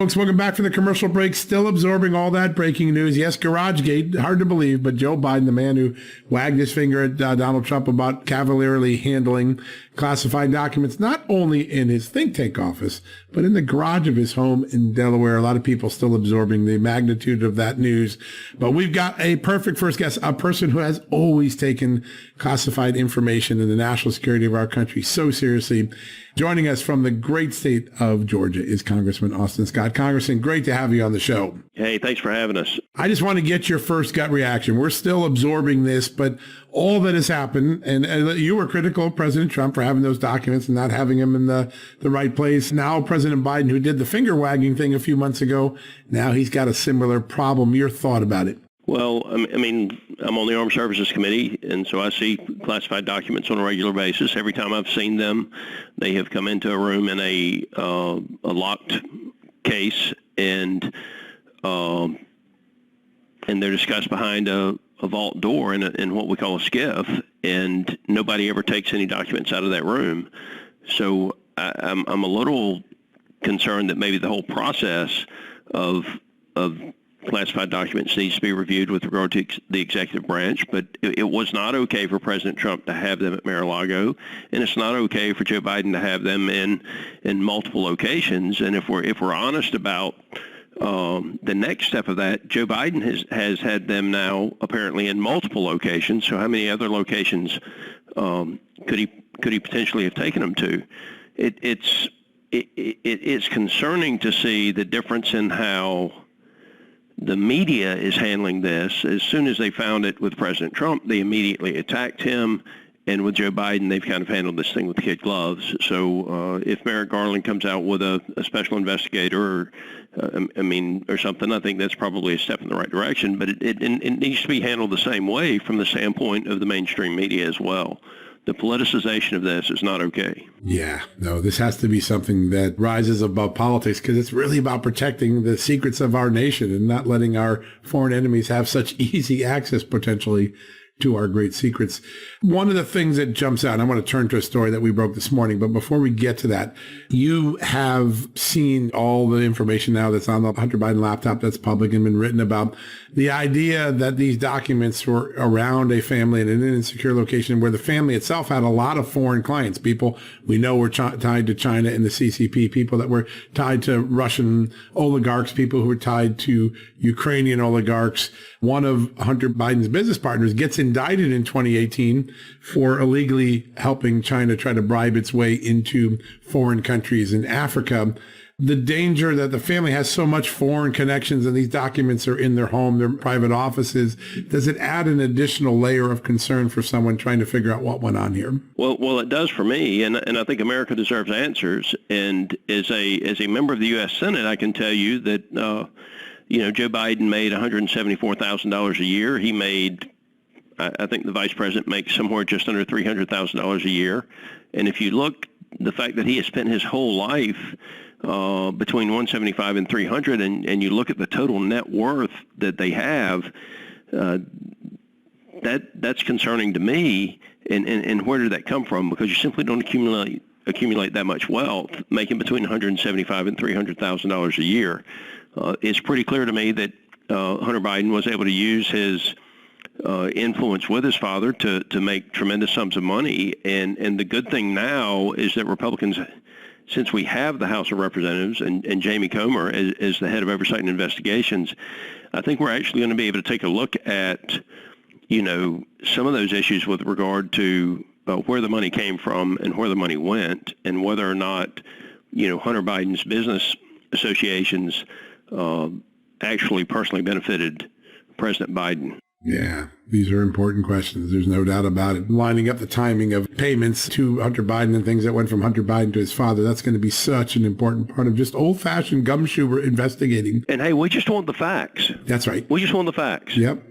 Folks, welcome back from the commercial break. Still absorbing all that breaking news. Yes, GarageGate, hard to believe, but Joe Biden, the man who wagged his finger at Donald Trump about cavalierly handling classified documents, not only in his think tank office, but in the garage of his home in Delaware. A lot of people still absorbing the magnitude of that news. But we've got a perfect first guest, a person who has always taken classified information and the national security of our country so seriously. Joining us from the great state of Georgia is Congressman Austin Scott. Congressman, great to have you on the show. Hey, thanks for having us. I just want to get your first gut reaction. We're still absorbing this, but all that has happened, and you were critical of President Trump for having those documents and not having them in the right place. Now President Biden, who did the finger wagging thing a few months ago, now he's got a similar problem. Your thought about it? Well, I mean, I'm on the Armed Services Committee, and so I see classified documents on a regular basis. Every time I've seen them, they have come into a room in a locked case, and they're discussed behind a vault door in what we call a SCIF, and nobody ever takes any documents out of that room. So I'm a little concerned that maybe the whole process of classified documents needs to be reviewed with regard to the executive branch, but it was not okay for President Trump to have them at Mar-a-Lago, and it's not okay for Joe Biden to have them in multiple locations. And if we're honest about the next step of that, Joe Biden has had them now apparently in multiple locations. So how many other locations could he potentially have taken them to? It's concerning to see the difference in how the media is handling this. As soon as they found it with President Trump, they immediately attacked him. And with Joe Biden, they've kind of handled this thing with kid gloves. So if Merrick Garland comes out with a special investigator or something, I think that's probably a step in the right direction. But it needs to be handled the same way from the standpoint of the mainstream media as well. The politicization of this is not okay. Yeah, no, this has to be something that rises above politics, because it's really about protecting the secrets of our nation and not letting our foreign enemies have such easy access potentially to our great secrets. One of the things that jumps out, and I want to turn to a story that we broke this morning, but before we get to that, you have seen all the information now that's on the Hunter Biden laptop that's public and been written about the idea that these documents were around a family in an insecure location where the family itself had a lot of foreign clients. People we know were tied to China and the CCP, people that were tied to Russian oligarchs, people who were tied to Ukrainian oligarchs. One of Hunter Biden's business partners gets indicted in 2018 for illegally helping China try to bribe its way into foreign countries in Africa. The danger that the family has so much foreign connections and these documents are in their home, their private offices, does it add an additional layer of concern for someone trying to figure out what went on here? Well, it does for me, and I think America deserves answers. And as a member of the U.S. Senate, I can tell you that Joe Biden made $174,000 a year. He made, I think the vice president makes somewhere just under $300,000 a year. And if you look, the fact that he has spent his whole life between 175 and 300, and you look at the total net worth that they have, that's concerning to me. And where did that come from? Because you simply don't accumulate that much wealth, making between $175 and $300,000 a year. It's pretty clear to me that Hunter Biden was able to use his influence with his father to make tremendous sums of money. And the good thing now is that Republicans, since we have the House of Representatives and Jamie Comer as the head of oversight and investigations, I think we're actually going to be able to take a look at, some of those issues with regard to where the money came from and where the money went, and whether or not, Hunter Biden's business associations actually personally benefited President Biden. Yeah, these are important questions. There's no doubt about it. Lining up the timing of payments to Hunter Biden and things that went from Hunter Biden to his father, that's going to be such an important part of just old-fashioned gumshoe investigating. And hey, we just want the facts. That's right. We just want the facts. Yep.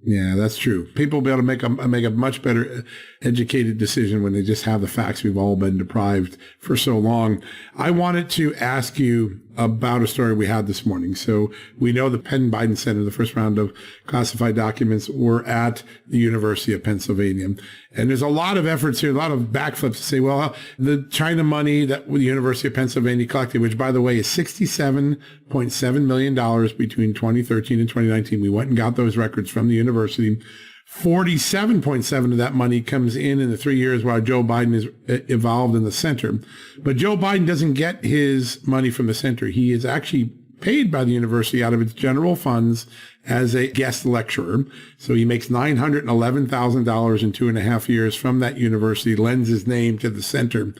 Yeah, that's true. People will be able to make a much better educated decision when they just have the facts. We've all been deprived for so long. I wanted to ask you about a story we had this morning. So we know the Penn Biden Center, the first round of classified documents, were at the University of Pennsylvania. And there's a lot of efforts here, a lot of backflips to say, well, the China money that the University of Pennsylvania collected, which, by the way, is $67.7 million between 2013 and 2019. We went and got those records from the university. 47.7 of that money comes in the 3 years while Joe Biden is involved in the center. But Joe Biden doesn't get his money from the center. He is actually paid by the university out of its general funds as a guest lecturer. So he makes $911,000 in 2.5 years from that university, lends his name to the center.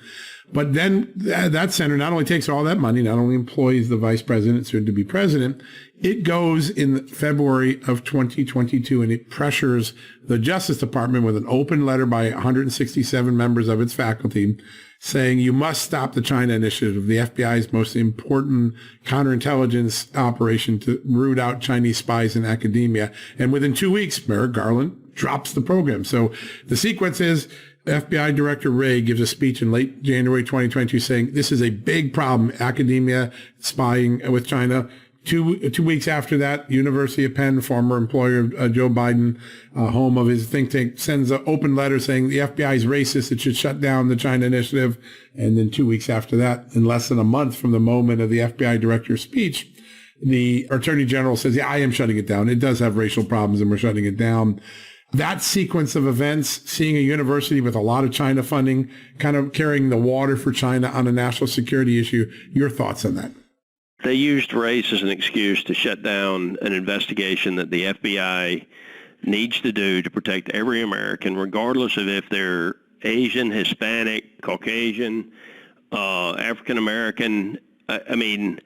But then that center not only takes all that money, not only employs the vice president, soon to be president, it goes in February of 2022 and it pressures the Justice Department with an open letter by 167 members of its faculty saying you must stop the China Initiative, the FBI's most important counterintelligence operation to root out Chinese spies in academia. And within 2 weeks, Merrick Garland drops the program. So the sequence is FBI Director Wray gives a speech in late January 2022 saying this is a big problem, academia spying with China. Two weeks after that, University of Penn, former employer of Joe Biden, home of his think tank, sends an open letter saying the FBI is racist. It should shut down the China Initiative. And then 2 weeks after that, in less than a month from the moment of the FBI director's speech, the Attorney General says, yeah, I am shutting it down. It does have racial problems and we're shutting it down. That sequence of events, seeing a university with a lot of China funding, kind of carrying the water for China on a national security issue, your thoughts on that? They used race as an excuse to shut down an investigation that the FBI needs to do to protect every American, regardless of if they're Asian, Hispanic, Caucasian, African American. I mean,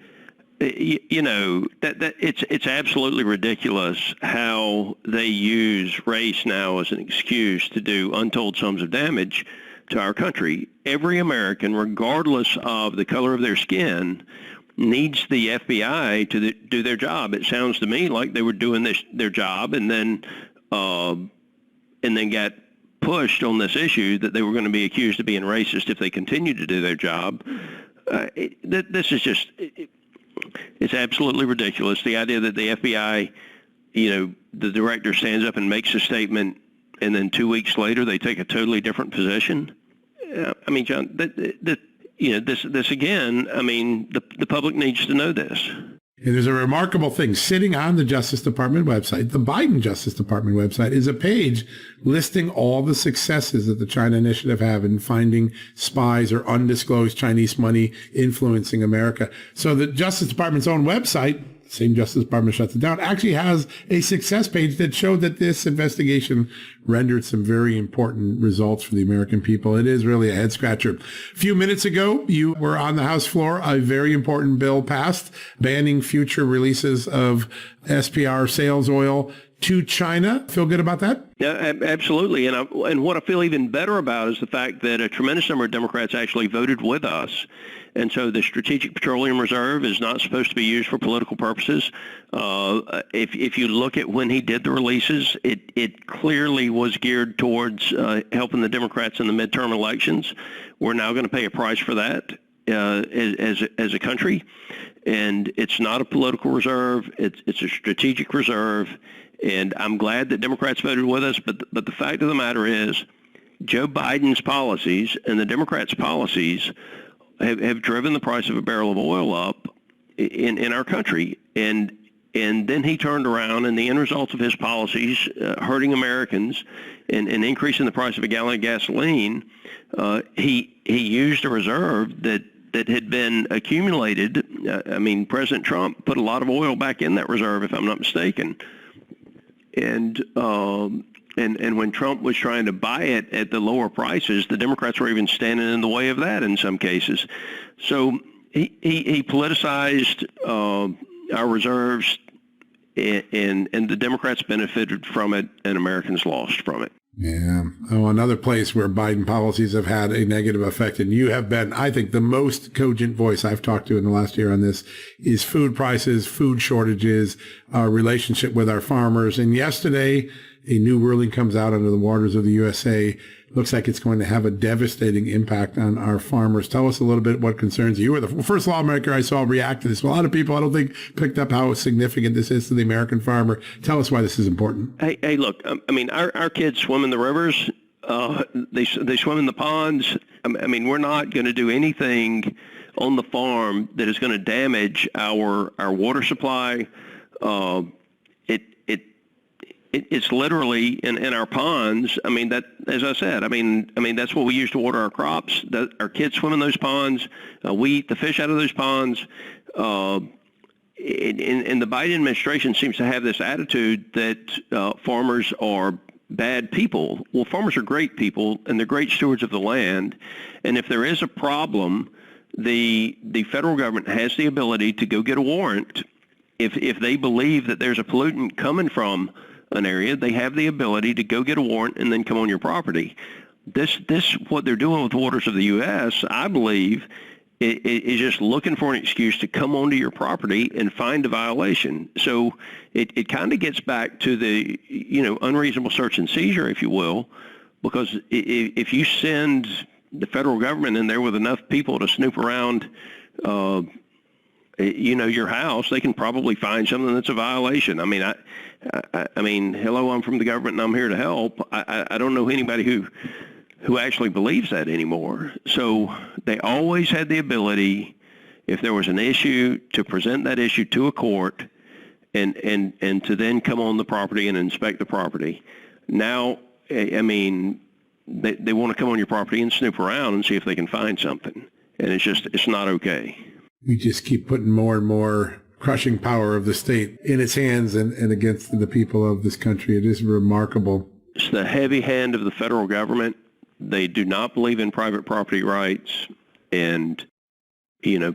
you know, that it's absolutely ridiculous how they use race now as an excuse to do untold sums of damage to our country. Every American, regardless of the color of their skin, needs the FBI to do their job. It sounds to me like they were doing their job and then got pushed on this issue that they were going to be accused of being racist if they continued to do their job. This is just, it's absolutely ridiculous. The idea that the FBI, you know, the director stands up and makes a statement and then 2 weeks later they take a totally different position. I mean, John, you know, this again, I mean, the public needs to know this. And there's a remarkable thing. Sitting on the Justice Department website, the Biden Justice Department website, is a page listing all the successes that the China Initiative have in finding spies or undisclosed Chinese money influencing America. So the Justice Department's own website, same Justice Department shuts it down, actually has a success page that showed that this investigation rendered some very important results for the American people. It is really a head scratcher. A few minutes ago, you were on the House floor. A very important bill passed banning future releases of SPR sales oil to China. Feel good about that? Yeah, absolutely. And what I feel even better about is the fact that a tremendous number of Democrats actually voted with us. And so the Strategic Petroleum Reserve is not supposed to be used for political purposes. If you look at when he did the releases, it clearly was geared towards helping the Democrats in the midterm elections. We're now going to pay a price for that as a country. And it's not a political reserve. It's a strategic reserve. And I'm glad that Democrats voted with us. But the fact of the matter is, Joe Biden's policies and the Democrats' policies have driven the price of a barrel of oil up in our country. And then he turned around, and the end result of his policies, hurting Americans and increasing the price of a gallon of gasoline, he used a reserve that had been accumulated. I mean, President Trump put a lot of oil back in that reserve, if I'm not mistaken. And when Trump was trying to buy it at the lower prices, the Democrats were even standing in the way of that in some cases. So he politicized our reserves, and the Democrats benefited from it, and Americans lost from it. Yeah. Oh, another place where Biden policies have had a negative effect, and you have been, I think, the most cogent voice I've talked to in the last year on this, is food prices, food shortages, our relationship with our farmers. And yesterday, a new ruling comes out under the waters of the USA. Looks like it's going to have a devastating impact on our farmers. Tell us a little bit what concerns you. You were the first lawmaker I saw react to this. A lot of people, I don't think, picked up how significant this is to the American farmer. Tell us why this is important. Hey, look, I mean, our kids swim in the rivers. They swim in the ponds. I mean, we're not going to do anything on the farm that is going to damage our water supply. It's literally in our ponds. I mean, that, as I said, I mean that's what we use to water our crops. Our kids swim in those ponds. We eat the fish out of those ponds. And the Biden administration seems to have this attitude that farmers are bad people. Well, farmers are great people, and they're great stewards of the land. And if there is a problem, the federal government has the ability to go get a warrant. If they believe that there's a pollutant coming from an area, they have the ability to go get a warrant and then come on your property. This what they're doing with the waters of the U.S., I believe, is just looking for an excuse to come onto your property and find a violation. So it kind of gets back to the unreasonable search and seizure, if you will, because if you send the federal government in there with enough people to snoop around your house, they can probably find something that's a violation. I mean, hello, I'm from the government and I'm here to help. I don't know anybody who actually believes that anymore. So they always had the ability, if there was an issue, to present that issue to a court and to then come on the property and inspect the property. Now, I mean, they want to come on your property and snoop around and see if they can find something. And it's not okay. We just keep putting more and more crushing power of the state in its hands and against the people of this country. It is remarkable. It's the heavy hand of the federal government. They do not believe in private property rights. And,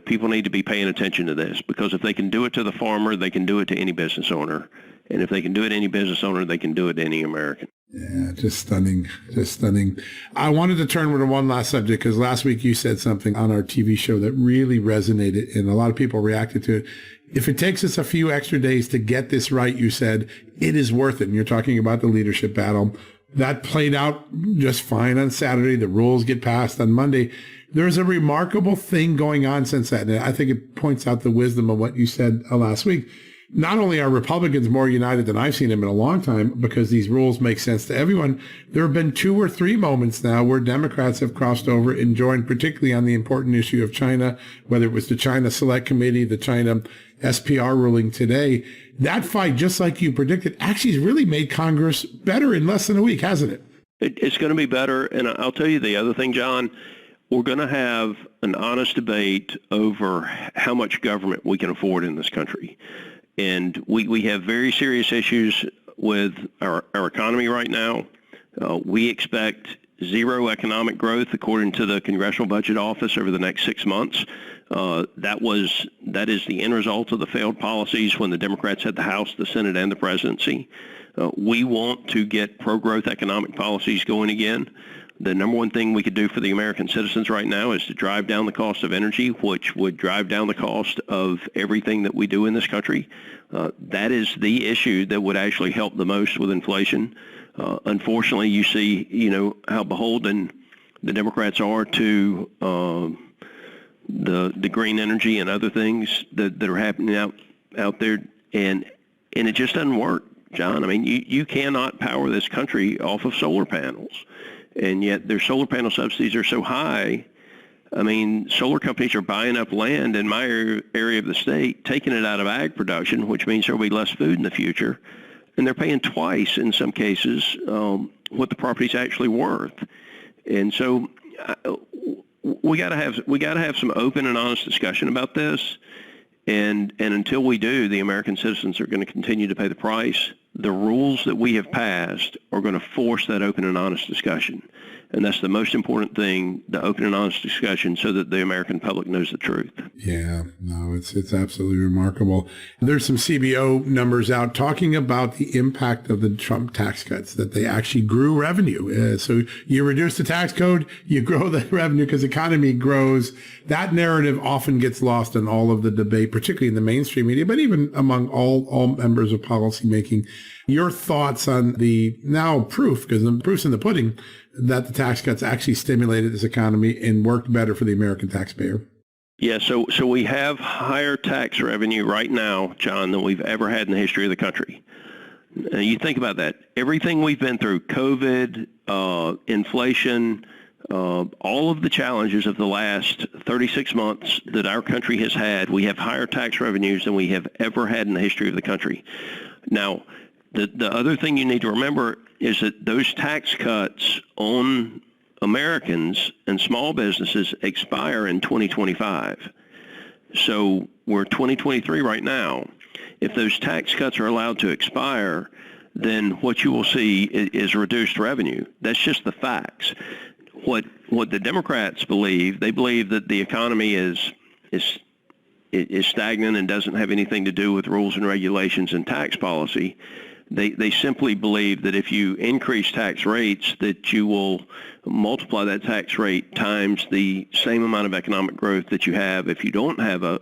people need to be paying attention to this, because if they can do it to the farmer, they can do it to any business owner. And if they can do it to any business owner, they can do it to any American. Yeah, just stunning, just stunning. I wanted to turn to one last subject, because last week you said something on our TV show that really resonated, and a lot of people reacted to it. If it takes us a few extra days to get this right, you said, it is worth it. And you're talking about the leadership battle. That played out just fine on Saturday. The rules get passed on Monday. There's a remarkable thing going on since that. And I think it points out the wisdom of what you said last week. Not only are Republicans more united than I've seen them in a long time, because these rules make sense to everyone, there have been 2 or 3 moments now where Democrats have crossed over and joined, particularly on the important issue of China, whether it was the China Select Committee, the China SPR ruling today. That fight, just like you predicted, actually has really made Congress better in less than a week, hasn't it? It's going to be better. And I'll tell you the other thing, John. We're going to have an honest debate over how much government we can afford in this country. And we have very serious issues with our economy right now. We expect zero economic growth, according to the Congressional Budget Office, over the next 6 months. That is the end result of the failed policies when the Democrats had the House, the Senate, and the presidency. We want to get pro-growth economic policies going again. The number one thing we could do for the American citizens right now is to drive down the cost of energy, which would drive down the cost of everything that we do in this country. That is the issue that would actually help the most with inflation. Unfortunately, you see, how beholden the Democrats are to the green energy and other things that are happening out there, and it just doesn't work, John. I mean, you cannot power this country off of solar panels. And yet their solar panel subsidies are so high. I mean, solar companies are buying up land in my area of the state, taking it out of ag production, which means there will be less food in the future. And they're paying twice, in some cases, what the property's actually worth. And so we got to have some open and honest discussion about this. And until we do, the American citizens are going to continue to pay the price. The rules that we have passed are going to force that open and honest discussion. And that's the most important thing, the open and honest discussion, so that the American public knows the truth. Yeah, no, it's absolutely remarkable. There's some CBO numbers out talking about the impact of the Trump tax cuts, that they actually grew revenue. So you reduce the tax code, you grow the revenue because the economy grows. That narrative often gets lost in all of the debate, particularly in the mainstream media, but even among all members of policymaking. Your thoughts on the now proof, because the proof's in the pudding, that the tax cuts actually stimulated this economy and worked better for the American taxpayer? Yeah, so we have higher tax revenue right now, John, than we've ever had in the history of the country. You think about that. Everything we've been through, COVID, inflation, all of the challenges of the last 36 months that our country has had, we have higher tax revenues than we have ever had in the history of the country. Now, the other thing you need to remember is that those tax cuts on Americans and small businesses expire in 2025. So we're 2023 right now. If those tax cuts are allowed to expire, then what you will see is reduced revenue. That's just the facts. What the Democrats believe, they believe that the economy is stagnant and doesn't have anything to do with rules and regulations and tax policy. They simply believe that if you increase tax rates, that you will multiply that tax rate times the same amount of economic growth that you have if you don't have a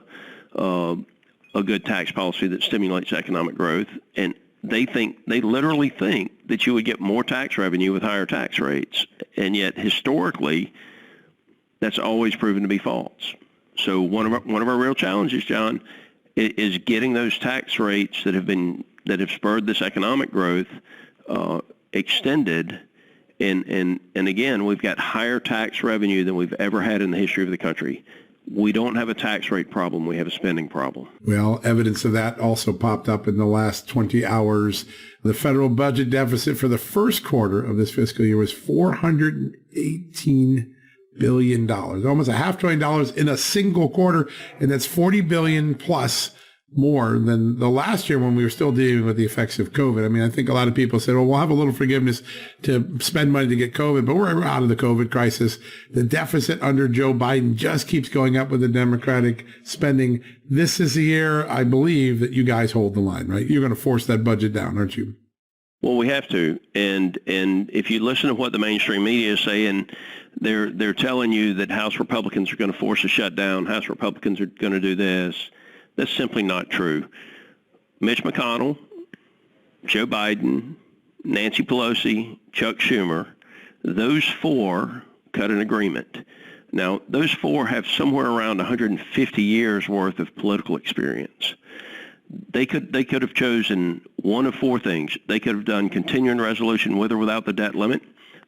good tax policy that stimulates economic growth. And they literally think that you would get more tax revenue with higher tax rates. And yet, historically, that's always proven to be false. So one of our real challenges, John, is getting those tax rates that have spurred this economic growth extended. And again, we've got higher tax revenue than we've ever had in the history of the country. We don't have a tax rate problem. We have a spending problem. Well, evidence of that also popped up in the last 20 hours. The federal budget deficit for the first quarter of this fiscal year was $418 billion, almost $500 billion in a single quarter. And that's $40 billion plus more than the last year when we were still dealing with the effects of COVID. I mean, I think a lot of people said, well, we'll have a little forgiveness to spend money to get COVID, but we're out of the COVID crisis. The deficit under Joe Biden just keeps going up with the Democratic spending. This is the year, I believe, that you guys hold the line, right? You're going to force that budget down, aren't you? Well, we have to. And if you listen to what the mainstream media is saying, they're telling you that House Republicans are going to force a shutdown. House Republicans are going to do this. That's simply not true. Mitch McConnell, Joe Biden, Nancy Pelosi, Chuck Schumer, those four cut an agreement. Now, those four have somewhere around 150 years worth of political experience. They could have chosen one of four things. They could have done continuing resolution with or without the debt limit.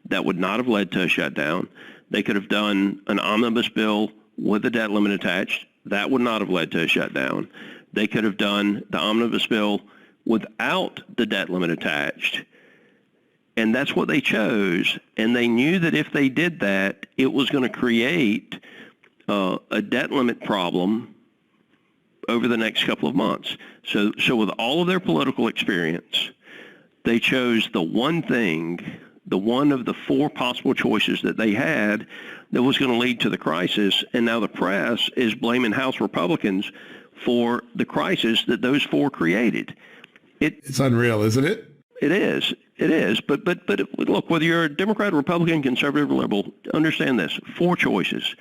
That would not have led to a shutdown. They could have done an omnibus bill with the debt limit attached. That would not have led to a shutdown. They could have done the omnibus bill without the debt limit attached. And that's what they chose. And they knew that if they did that, it was going to create a debt limit problem over the next couple of months. So with all of their political experience, they chose the one thing, the one of the four possible choices that they had that was going to lead to the crisis. And now the press is blaming House Republicans for the crisis that those four created. It's unreal, isn't it? It is. It is. But look, whether you're a Democrat, Republican, conservative, or liberal, understand this. Four choices.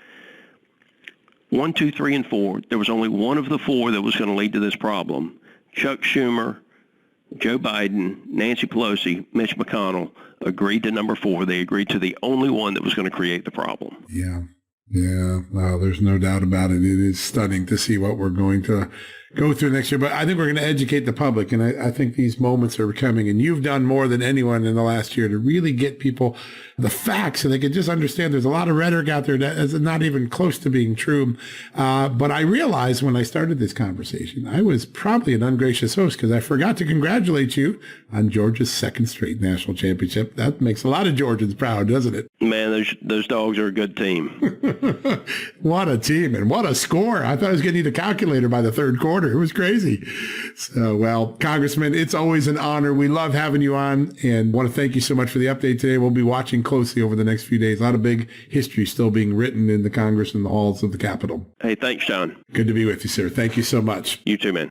1, 2, 3, and 4. There was only one of the four that was going to lead to this problem. Chuck Schumer, Joe Biden, Nancy Pelosi, Mitch McConnell agreed to number 4. They agreed to the only one that was going to create the problem. Yeah. No, there's no doubt about it. It is stunning to see what we're going to go through next year. But I think we're going to educate the public. And I think these moments are coming. And you've done more than anyone in the last year to really get people the facts so they can just understand there's a lot of rhetoric out there that is not even close to being true. But I realized when I started this conversation, I was probably an ungracious host because I forgot to congratulate you on Georgia's second straight national championship. That makes a lot of Georgians proud, doesn't it? Man, those dogs are a good team. What a team and what a score. I thought I was going to need a calculator by the third quarter. order. It was crazy. So, well, Congressman, it's always an honor. We love having you on and want to thank you so much for the update today. We'll be watching closely over the next few days. A lot of big history still being written in the Congress and the halls of the Capitol. Hey, thanks, John. Good to be with you, sir. Thank you so much. You too, man.